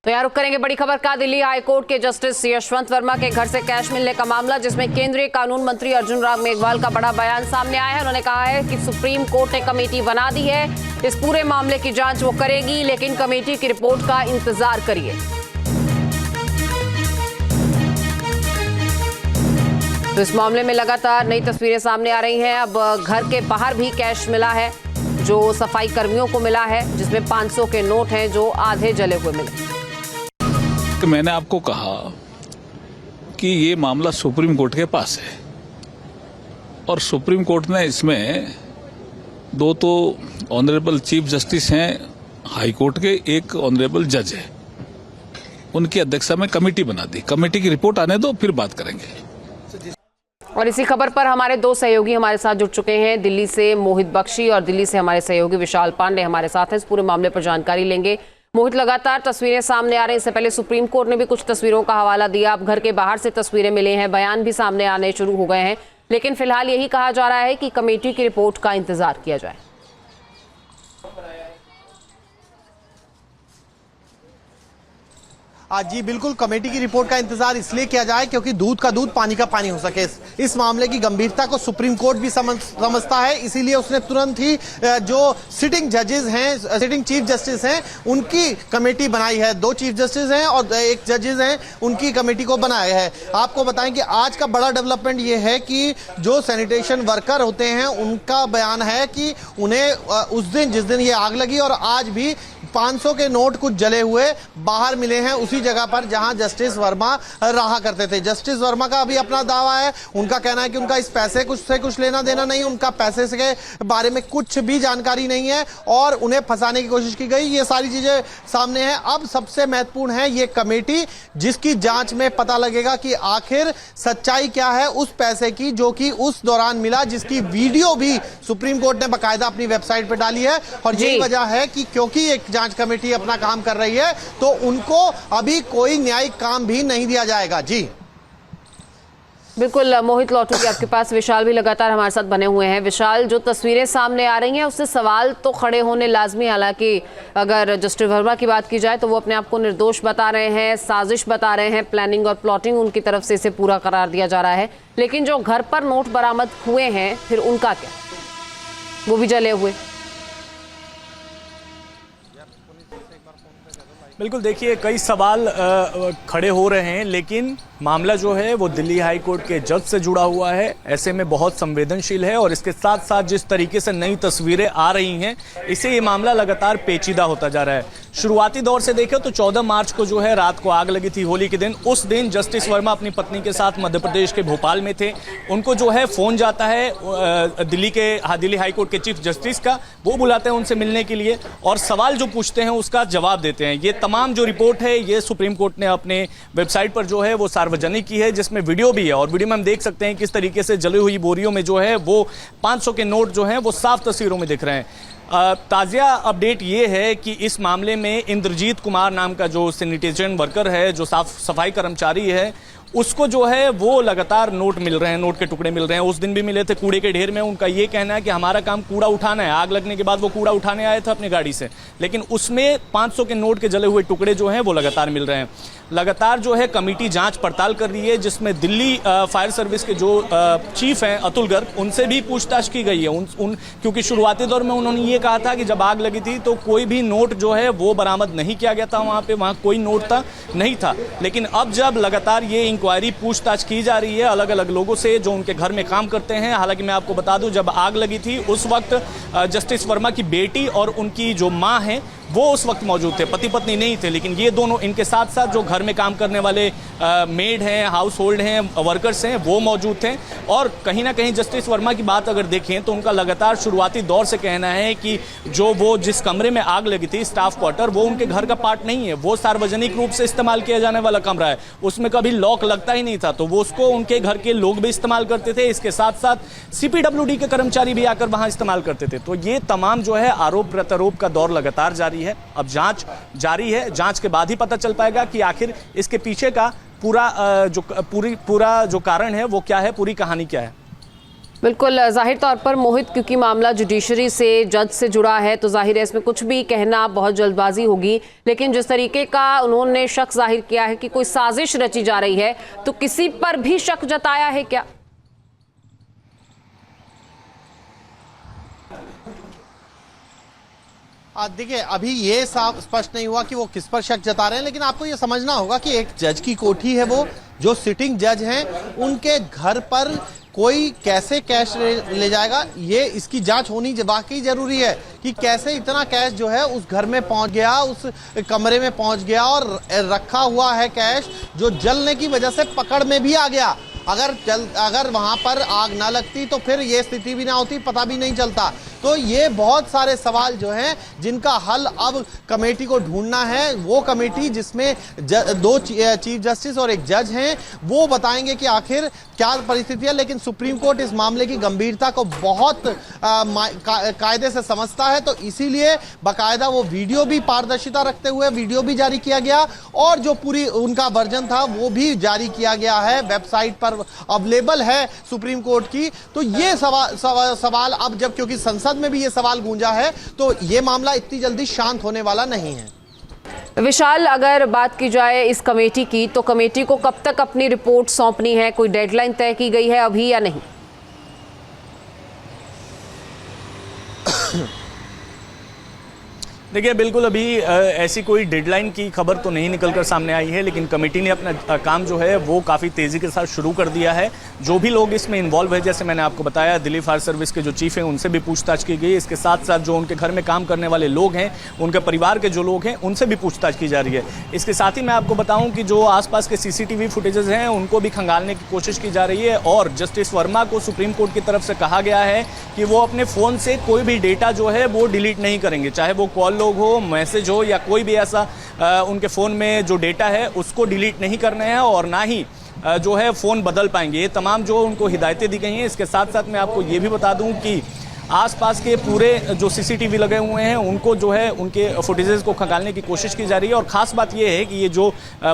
तो यहाँ रुक करेंगे बड़ी खबर का। दिल्ली हाईकोर्ट के जस्टिस यशवंत वर्मा के घर से कैश मिलने का मामला, जिसमें केंद्रीय कानून मंत्री अर्जुन राम मेघवाल का बड़ा बयान सामने आया है। उन्होंने कहा है कि सुप्रीम कोर्ट ने कमेटी बना दी है, इस पूरे मामले की जांच वो करेगी, लेकिन कमेटी की रिपोर्ट का इंतजार करिए। तो इस मामले में लगातार नई तस्वीरें सामने आ रही हैं। अब घर के बाहर भी कैश मिला है जो सफाई कर्मियों को मिला है, जिसमें 500 के नोट हैं जो आधे जले हुए मिले। मैंने आपको कहा कि ये मामला सुप्रीम कोर्ट के पास है और सुप्रीम कोर्ट ने इसमें दो तो ऑनरेबल चीफ जस्टिस हैं हाई कोर्ट के, एक ऑनरेबल जज है, उनकी अध्यक्षता में कमेटी बना दी। कमेटी की रिपोर्ट आने दो, फिर बात करेंगे। और इसी खबर पर हमारे दो सहयोगी हमारे साथ जुड़ चुके हैं। दिल्ली से मोहित बख्शी और दिल्ली से हमारे सहयोगी विशाल पांडे हमारे साथ हैं। इस पूरे मामले पर जानकारी लेंगे। मोहित, लगातार तस्वीरें सामने आ रही हैं। इससे पहले सुप्रीम कोर्ट ने भी कुछ तस्वीरों का हवाला दिया। अब घर के बाहर से तस्वीरें मिली हैं, बयान भी सामने आने शुरू हो गए हैं, लेकिन फिलहाल यही कहा जा रहा है कि कमेटी की रिपोर्ट का इंतजार किया जाए। जी बिल्कुल, कमेटी की रिपोर्ट का इंतजार इसलिए किया जाए क्योंकि दूध का दूध पानी का पानी हो सके। इस मामले की गंभीरता को सुप्रीम कोर्ट भी समझता है, इसीलिए उसने तुरंत ही जो सिटिंग जजेस हैं, सिटिंग चीफ जस्टिस हैं, उनकी कमेटी बनाई है। 2 चीफ जस्टिस हैं और 1 जजेस हैं, उनकी कमेटी को बनाया है। आपको बताएं कि आज का बड़ा डेवलपमेंट ये है कि जो सैनिटेशन वर्कर होते हैं उनका बयान है कि उन्हें उस दिन जिस दिन ये आग लगी और आज भी 500 के नोट कुछ जले हुए बाहर मिले हैं, उसी जगह पर जहां जस्टिस वर्मा रहा करते थे। जस्टिस वर्मा का अभी अपना दावा है, उनका कहना है कि उनका इस पैसे से कुछ लेना देना नहीं, उनका पैसे से के बारे में कुछ भी जानकारी नहीं है और उन्हें फंसाने की कोशिश की गई। ये सारी चीजें सामने हैं। अब सबसे महत्वपूर्ण है ये कमेटी, जिसकी जांच में पता लगेगा कि आखिर सच्चाई क्या है उस पैसे की जो कि उस दौरान मिला, जिसकी वीडियो भी सुप्रीम कोर्ट ने बाकायदा अपनी वेबसाइट पर डाली है। और यही वजह है कि क्योंकि एक जांच कमेटी अपना काम कर रही है तो उनको अभी कोई न्यायिक काम भी नहीं दिया जाएगा। जी बिल्कुल मोहित, लौटूंगी आपके पास। विशाल भी लगातार हमारे साथ बने हुए हैं। विशाल, जो तस्वीरें सामने आ रही हैं उससे सवाल तो खड़े होने लाजमी, हालांकि अगर जस्टिस वर्मा की बात की जाए तो वो अपने आप को निर्दोष बता रहे हैं, साजिश बता रहे हैं, प्लानिंग और प्लॉटिंग उनकी तरफ से इसे पूरा करार दिया जा रहा है। लेकिन जो घर पर नोट बरामद हुए हैं फिर उनका क्या, वो भी जले हुए। बिल्कुल, देखिए कई सवाल खड़े हो रहे हैं, लेकिन मामला जो है वो दिल्ली हाई कोर्ट के जज से जुड़ा हुआ है, ऐसे में बहुत संवेदनशील है। और इसके साथ साथ जिस तरीके से नई तस्वीरें आ रही हैं, इससे ये मामला लगातार पेचीदा होता जा रहा है। शुरुआती दौर से देखें तो 14 मार्च को जो है रात को आग लगी थी, होली के दिन। उस दिन जस्टिस वर्मा अपनी पत्नी के साथ मध्य प्रदेश के भोपाल में थे। उनको जो है फोन जाता है दिल्ली हाई कोर्ट के चीफ जस्टिस का, वो बुलाते हैं उनसे मिलने के लिए और सवाल जो पूछते हैं उसका जवाब देते हैं। ये तमाम जो रिपोर्ट है ये सुप्रीम कोर्ट ने अपने वेबसाइट पर जो है वो सार्वजनिक की है, जिसमें वीडियो भी है। और वीडियो में हम देख सकते हैं किस तरीके से जली हुई बोरियों में जो है वो 500 के नोट जो हैं वो साफ तस्वीरों में दिख रहे हैं। ताज़ा अपडेट ये है कि इस मामले में इंद्रजीत कुमार नाम का जो सैनिटेशन वर्कर है, जो साफ सफाई कर्मचारी है, उसको जो है वो लगातार नोट मिल रहे हैं, नोट के टुकड़े मिल रहे हैं। उस दिन भी मिले थे कूड़े के ढेर में। उनका ये कहना है कि हमारा काम कूड़ा उठाना है। आग लगने के बाद वो कूड़ा उठाने आए थे अपनी गाड़ी से, लेकिन उसमें 500 के नोट के जले हुए टुकड़े जो हैं वो लगातार मिल रहे हैं। लगातार जो है कमेटी जांच पड़ताल कर रही है, जिसमें दिल्ली फायर सर्विस के जो चीफ हैं अतुल गर्ग, उनसे भी पूछताछ की गई है। क्योंकि शुरुआती दौर में उन्होंने ये कहा था कि जब आग लगी थी तो कोई भी नोट जो है वो बरामद नहीं किया गया था, वहाँ कोई नोट नहीं था। लेकिन अब जब लगातार ये इंक्वायरी पूछताछ की जा रही है अलग अलग लोगों से जो उनके घर में काम करते हैं। हालांकि मैं आपको बता दूं, जब आग लगी थी उस वक्त जस्टिस वर्मा की बेटी और उनकी जो मां है वो उस वक्त मौजूद थे, पति पत्नी नहीं थे। लेकिन ये दोनों, इनके साथ साथ जो घर में काम करने वाले मेड हैं, हाउस होल्ड हैं, वर्कर्स हैं, वो मौजूद थे। और कहीं ना कहीं जस्टिस वर्मा की बात अगर देखें तो उनका लगातार शुरुआती दौर से कहना है कि जो वो जिस कमरे में आग लगी थी, स्टाफ क्वार्टर, वो उनके घर का पार्ट नहीं है, वो सार्वजनिक रूप से इस्तेमाल किया जाने वाला कमरा है, उसमें कभी लॉक लगता ही नहीं था, तो वो उसको उनके घर के लोग भी इस्तेमाल करते थे। इसके साथ साथ CPWD के कर्मचारी भी आकर वहां इस्तेमाल करते थे। तो ये तमाम जो है आरोप प्रत्यारोप का दौर लगातार जारी है। अब जांच जारी है, जांच के बाद ही पता चल पाएगा कि आखिर इसके पीछे का पूरा जो कारण है वो क्या है, पूरी कहानी क्या है। बिल्कुल, जाहिर तौर पर मोहित, क्योंकि मामला जुडिशरी से, जज से जुड़ा है, तो जाहिर है इसमें कुछ भी कहना बहुत जल्दबाजी होगी। लेकिन जिस तरीके का उन्होंने शक जाहिर किया है कि कोई साजिश रची जा रही है, तो किसी पर भी शक जताया है क्या? देखिए, अभी ये साफ स्पष्ट नहीं हुआ कि वो किस पर शक जता रहे हैं, लेकिन आपको ये समझना होगा कि एक जज की कोठी है, वो जो सिटिंग जज हैं, उनके घर पर कोई कैसे कैश ले जाएगा, ये इसकी जांच होनी वाकई जरूरी है कि कैसे इतना कैश जो है उस घर में पहुंच गया, उस कमरे में पहुंच गया और रखा हुआ है कैश जो जलने की वजह से पकड़ में भी आ गया। अगर वहां पर आग ना लगती तो फिर ये स्थिति भी ना होती, पता भी नहीं चलता। तो ये बहुत सारे सवाल जो हैं जिनका हल अब कमेटी को ढूंढना है। वो कमेटी जिसमें दो चीफ जस्टिस और एक जज हैं, वो बताएंगे कि आखिर क्या परिस्थिति है। लेकिन सुप्रीम कोर्ट इस मामले की गंभीरता को बहुत कायदे से समझता है, तो इसीलिए बाकायदा वो वीडियो भी, पारदर्शिता रखते हुए वीडियो भी जारी किया गया और जो पूरी उनका वर्जन था वो भी जारी किया गया है, वेबसाइट पर अवेलेबल है सुप्रीम कोर्ट की। तो ये सवाल अब जब, क्योंकि संसद में भी ये सवाल गूंजा है, तो ये मामला इतनी जल्दी शांत होने वाला नहीं है। विशाल, अगर बात की जाए इस कमेटी की, तो कमेटी को कब तक अपनी रिपोर्ट सौंपनी है? कोई डेडलाइन तय की गई है अभी या नहीं? देखिए, बिल्कुल अभी ऐसी कोई डेडलाइन की खबर तो नहीं निकलकर सामने आई है, लेकिन कमेटी ने अपना काम जो है वो काफ़ी तेज़ी के साथ शुरू कर दिया है। जो भी लोग इसमें इन्वॉल्व है, जैसे मैंने आपको बताया, दिल्ली फायर सर्विस के जो चीफ हैं उनसे भी पूछताछ की गई। इसके साथ साथ जो उनके घर में काम करने वाले लोग हैं, उनके परिवार के जो लोग हैं, उनसे भी पूछताछ की जा रही है। इसके साथ ही मैं आपको बताऊं कि जो आसपास के CCTV फुटेजेस हैं उनको भी खंगालने की कोशिश की जा रही है और जस्टिस वर्मा को सुप्रीम कोर्ट की तरफ से कहा गया है कि वो अपने फ़ोन से कोई भी डेटा जो है वो डिलीट नहीं करेंगे, चाहे वो कॉल लोग हो, मैसेज हो या कोई भी ऐसा उनके फ़ोन में जो डेटा है उसको डिलीट नहीं करने हैं और ना ही जो है फ़ोन बदल पाएंगे। ये तमाम जो उनको हिदायतें दी गई हैं। इसके साथ साथ मैं आपको ये भी बता दूं कि आसपास के पूरे जो CCTV लगे हुए हैं उनको जो है उनके फुटेजेस को खंगालने की कोशिश की जा रही है। और ख़ास बात यह है कि ये जो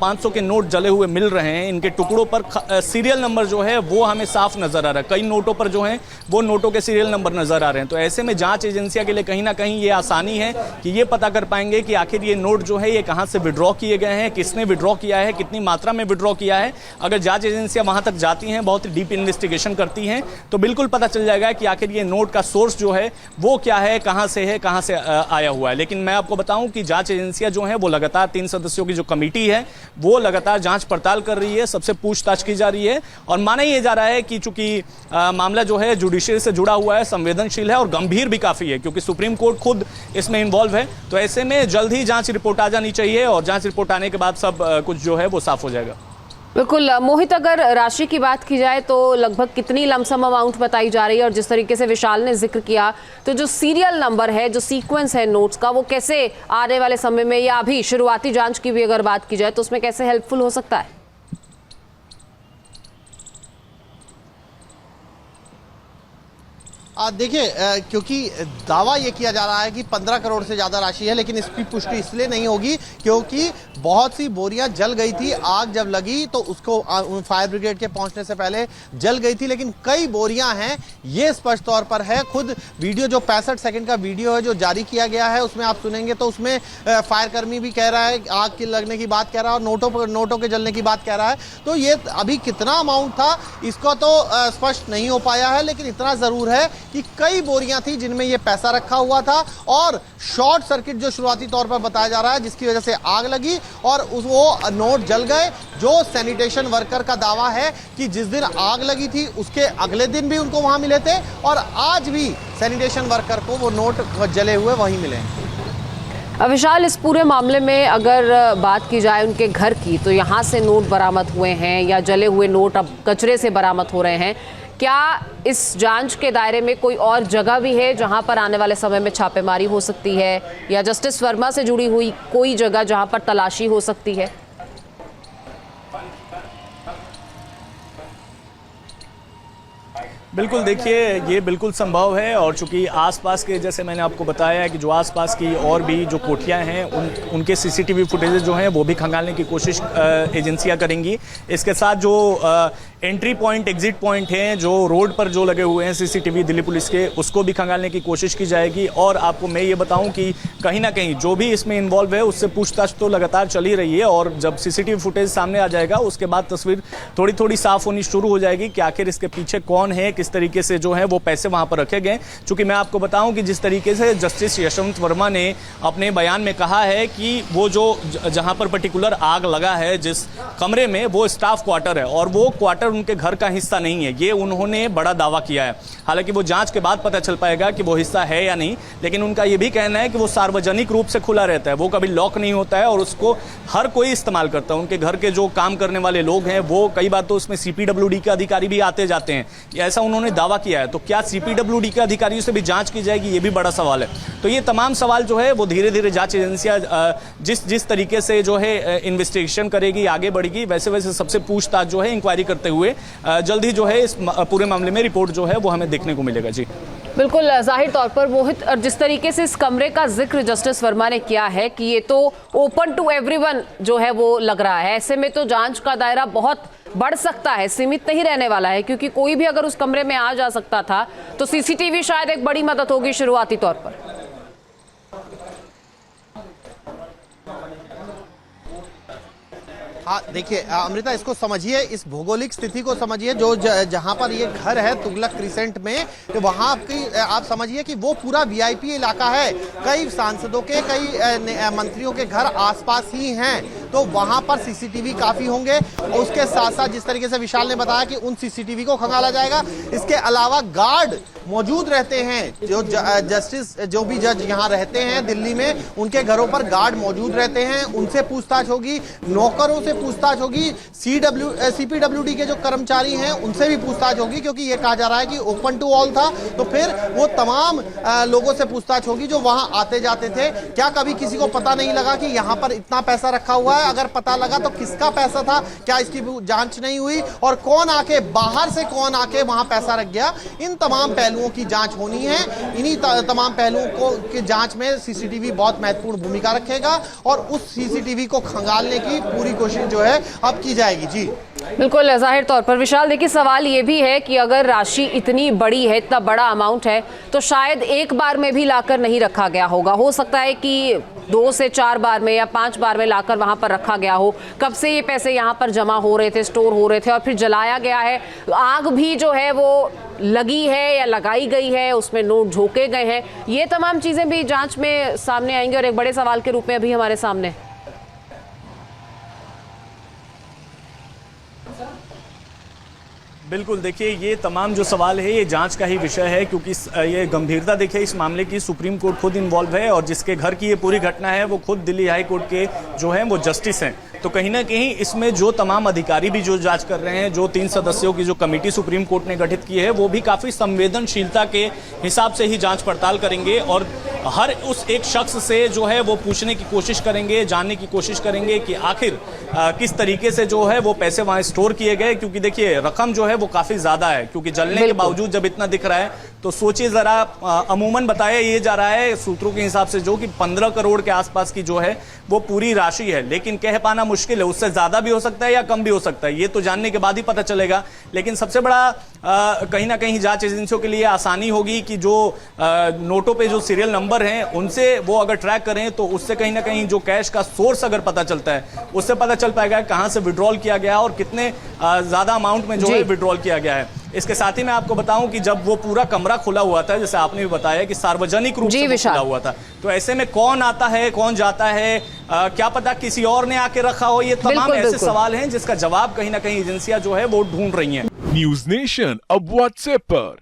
500 के नोट जले हुए मिल रहे हैं, इनके टुकड़ों पर सीरियल नंबर जो है वो हमें साफ नज़र आ रहा है। कई नोटों पर जो हैं वो नोटों के सीरियल नंबर नज़र आ रहे हैं। तो ऐसे में जांच एजेंसियों के लिए कहीं ना कहीं ये आसानी है कि ये पता कर पाएंगे कि आखिर ये नोट जो है ये कहाँ से विड्रॉ किए गए हैं, किसने विड्रॉ किया है, कितनी मात्रा में विड्रॉ किया है। अगर जाँच एजेंसियाँ वहाँ तक जाती हैं, बहुत डीप इन्वेस्टिगेशन करती हैं, तो बिल्कुल पता चल जाएगा कि आखिर ये नोट का सोर्स जो है वो क्या है, कहां से आया हुआ है। लेकिन मैं आपको बताऊं कि जांच एजेंसियां जो हैं वो लगातार 3 सदस्यों की जो कमेटी है वो लगातार जांच पड़ताल कर रही है, सबसे पूछताछ की जा रही है और माना यह जा रहा है कि चूंकि मामला जो है जुडिशरी से जुड़ा हुआ है, संवेदनशील है और गंभीर भी काफी है, क्योंकि सुप्रीम कोर्ट खुद इसमें इन्वॉल्व है। तो ऐसे में जल्द ही जांच रिपोर्ट आ जानी चाहिए और जांच रिपोर्ट आने के बाद सब कुछ जो है वो साफ हो जाएगा। बिल्कुल मोहित, अगर राशि की बात की जाए तो लगभग कितनी लमसम अमाउंट बताई जा रही है? और जिस तरीके से विशाल ने जिक्र किया, तो जो सीरियल नंबर है, जो सीक्वेंस है नोट्स का, वो कैसे आने वाले समय में या अभी शुरुआती जांच की भी अगर बात की जाए तो उसमें कैसे हेल्पफुल हो सकता है? देखिए, क्योंकि दावा ये किया जा रहा है कि 15 करोड़ से ज़्यादा राशि है, लेकिन इसकी पुष्टि इसलिए नहीं होगी क्योंकि बहुत सी बोरियां जल गई थी। आग जब लगी तो उसको फायर ब्रिगेड के पहुंचने से पहले जल गई थी, लेकिन कई बोरियां हैं, ये स्पष्ट तौर पर है। खुद वीडियो जो 65 सेकंड का वीडियो है जो जारी किया गया है, उसमें आप सुनेंगे तो उसमें फायरकर्मी भी कह रहा है, आग की लगने की बात कह रहा है और नोटों के जलने की बात कह रहा है। तो ये अभी कितना अमाउंट था इसका तो स्पष्ट नहीं हो पाया है, लेकिन इतना ज़रूर है कि कई बोरियां थी जिनमें यह पैसा रखा हुआ था और शॉर्ट सर्किट जो शुरुआती तौर पर बताया जा रहा है, जिसकी वजह से आग लगी और वो नोट जल गए। जो सैनिटेशन वर्कर का दावा है कि जिस दिन आग लगी थी उसके अगले दिन भी उनको वहां मिले थे और आज भी सैनिटेशन वर्कर को वो नोट जले हुए वहीं मिले। विशाल, इस पूरे मामले में अगर बात की जाए उनके घर की, तो यहाँ से नोट बरामद हुए हैं या जले हुए नोट अब कचरे से बरामद हो रहे हैं। क्या इस जांच के दायरे में कोई और जगह भी है जहां पर आने वाले समय में छापेमारी हो सकती है, या जस्टिस वर्मा से जुड़ी हुई कोई जगह जहां पर तलाशी हो सकती है? बिल्कुल, देखिए ये बिल्कुल संभव है और चूंकि आसपास के, जैसे मैंने आपको बताया है कि जो आसपास की और भी जो कोठियां हैं उनके सीसीटीवी फुटेजेस जो हैं वो भी खंगालने की कोशिश एजेंसियां करेंगी। इसके साथ जो एंट्री पॉइंट, एग्जिट पॉइंट हैं जो रोड पर जो लगे हुए हैं सीसीटीवी दिल्ली पुलिस के, उसको भी खंगालने की कोशिश की जाएगी। और आपको मैं ये बताऊं कि कहीं ना कहीं जो भी इसमें इन्वॉल्व है उससे पूछताछ तो लगातार चल ही रही है और जब सीसीटीवी फुटेज सामने आ जाएगा उसके बाद तस्वीर थोड़ी थोड़ी साफ होनी शुरू हो जाएगी कि आखिर इसके पीछे कौन है, किस तरीके से जो है वो पैसे वहां पर रखे गए। चूंकि मैं आपको बताऊं कि जिस तरीके से जस्टिस यशवंत वर्मा ने अपने बयान में कहा है कि वो जो जहां पर पर्टिकुलर आग लगा है जिस कमरे में, वो स्टाफ क्वार्टर है और वो क्वार्टर उनके घर का हिस्सा नहीं है, ये उन्होंने बड़ा दावा किया है। हालांकि वो जांच के बाद पता चल पाएगा कि वो हिस्सा है या नहीं, लेकिन उनका ये भी कहना है कि वो सार्वजनिक रूप से खुला रहता है, वो कभी लॉक नहीं होता है और उसको हर कोई इस्तेमाल करता है। उनके घर के जो काम करने वाले लोग हैं वो कई बार तो उसमें सीपीडब्ल्यूडी के अधिकारी भी आते जाते हैं, ऐसा उन्होंने दावा किया है। तो क्या सीपीडब्ल्यूडी के अधिकारियों से भी जांच की जाएगी, ये भी बड़ा सवाल है। तो ये तमाम सवाल जो है वो धीरे धीरे जांच एजेंसियां जिस तरीके से जो है इन्वेस्टिगेशन करेगी, आगे बढ़ेगी, वैसे वैसे सबसे पूछताछ जो है, इंक्वायरी करते हुए जल्द ही जो है इस पूरे मामले में रिपोर्ट जो है वो हमें देखने को मिलेगा। जी बिल्कुल, जाहिर तौर पर मोहित, और जिस तरीके से इस कमरे का जिक्र जस्टिस वर्मा ने किया है कि ये तो ओपन टू एवरीवन जो है वो लग रहा है, ऐसे में तो जांच का दायरा बहुत बढ़ सकता है, सीमित नहीं रहने वाला है, क्योंकि कोई भी अगर उस कमरे में आ जा सकता था तो सीसीटीवी शायद एक बड़ी मदद होगी शुरुआती तौर पर। हाँ देखिए अमृता, इसको समझिए, इस भौगोलिक स्थिति को समझिए, जो जहां पर ये घर है तुगलक क्रिसेंट में, तो वहां की आप समझिए कि वो पूरा वीआईपी इलाका है। कई सांसदों के, कई मंत्रियों के घर आसपास ही हैं, तो वहां पर सीसीटीवी काफी होंगे। उसके साथ साथ जिस तरीके से विशाल ने बताया कि उन सीसीटीवी को खंगाला जाएगा, इसके अलावा गार्ड मौजूद रहते हैं। जो जस्टिस, जो भी जज यहाँ रहते हैं दिल्ली में, उनके घरों पर गार्ड मौजूद रहते हैं, उनसे पूछताछ होगी, नौकरों से पूछताछ होगी, सीपीडब्ल्यूडी के जो कर्मचारी हैं उनसे भी पूछताछ होगी, क्योंकि ये कहा जा रहा है कि ओपन टू ऑल था, तो फिर वो तमाम लोगों से पूछताछ होगी जो वहां आते जाते थे। क्या कभी किसी को पता नहीं लगा कि यहां पर इतना पैसा रखा हुआ है? अगर पता लगा तो किसका पैसा था, क्या इसकी जांच नहीं हुई, और कौन आके, बाहर से कौन आके वहां पैसा रख गया, इन तमाम पहलुओं की जांच होनी है। इन्हीं तमाम पहलुओं को की जांच में सीसीटीवी बहुत महत्वपूर्ण भूमिका रखेगा और उस सीसीटीवी को खंगालने की पूरी कोशिश जो है अब की जाएगी। जी बिल्कुल, जाहिर तौर पर विशाल, देखिए सवाल ये भी है कि अगर राशि इतनी बड़ी है, इतना बड़ा अमाउंट है, तो शायद एक बार में भी लाकर नहीं रखा गया होगा। हो सकता है कि 2 से 4 बार में या 5 बार में लाकर वहां पर रखा गया हो। कब से ये पैसे यहाँ पर जमा हो रहे थे, स्टोर हो रहे थे, और फिर जलाया गया है। आग भी जो है वो लगी है या लगाई गई है, उसमें नोट झोंके गए हैं, ये तमाम चीजें भी जांच में सामने आएंगी और एक बड़े सवाल के रूप में अभी हमारे सामने। बिल्कुल, देखिए ये तमाम जो सवाल है ये जांच का ही विषय है, क्योंकि ये गंभीरता देखिए इस मामले की, सुप्रीम कोर्ट खुद इन्वॉल्व है और जिसके घर की ये पूरी घटना है वो खुद दिल्ली हाई कोर्ट के जो हैं वो जस्टिस हैं। तो कहीं ना कहीं इसमें जो तमाम अधिकारी भी जो जांच कर रहे हैं, जो 3 सदस्यों की जो कमेटी सुप्रीम कोर्ट ने गठित की है, वो भी काफ़ी संवेदनशीलता के हिसाब से ही जांच पड़ताल करेंगे और हर उस एक शख्स से जो है वो पूछने की कोशिश करेंगे, जानने की कोशिश करेंगे कि आखिर किस तरीके से जो है वो पैसे वहाँ स्टोर किए गए। क्योंकि देखिए रकम जो है वो काफ़ी ज़्यादा है, क्योंकि जलने के बावजूद जब इतना दिख रहा है तो सोचिए ज़रा, अमूमन बताया ये जा रहा है सूत्रों के हिसाब से जो कि 15 करोड़ के आसपास की जो है वो पूरी राशि है, लेकिन कह पाना मुश्किल है, उससे ज़्यादा भी हो सकता है या कम भी हो सकता है, ये तो जानने के बाद ही पता चलेगा। लेकिन सबसे बड़ा कहीं ना कहीं जांच एजेंसियों के लिए आसानी होगी कि जो नोटों पे जो सीरियल नंबर हैं उनसे वो अगर ट्रैक करें तो उससे कहीं ना कहीं जो कैश का सोर्स अगर पता चलता है उससे पता चल पाएगा कहाँ से विड्रॉल किया गया और कितने ज़्यादा अमाउंट में जो है विड्रॉल किया गया है। इसके साथ ही मैं आपको बताऊं कि जब वो पूरा कमरा खुला हुआ था, जैसे आपने भी बताया कि सार्वजनिक रूप से खुला हुआ था, तो ऐसे में कौन आता है, कौन जाता है, क्या पता किसी और ने आके रखा हो, ये तमाम ऐसे सवाल हैं जिसका जवाब कहीं ना कहीं एजेंसियां जो है वो ढूंढ रही हैं। न्यूज नेशन अब व्हाट्सएप पर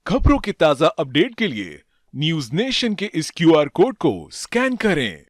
खबरों की ताजा अपडेट के लिए न्यूज नेशन के इस QR कोड को स्कैन करें।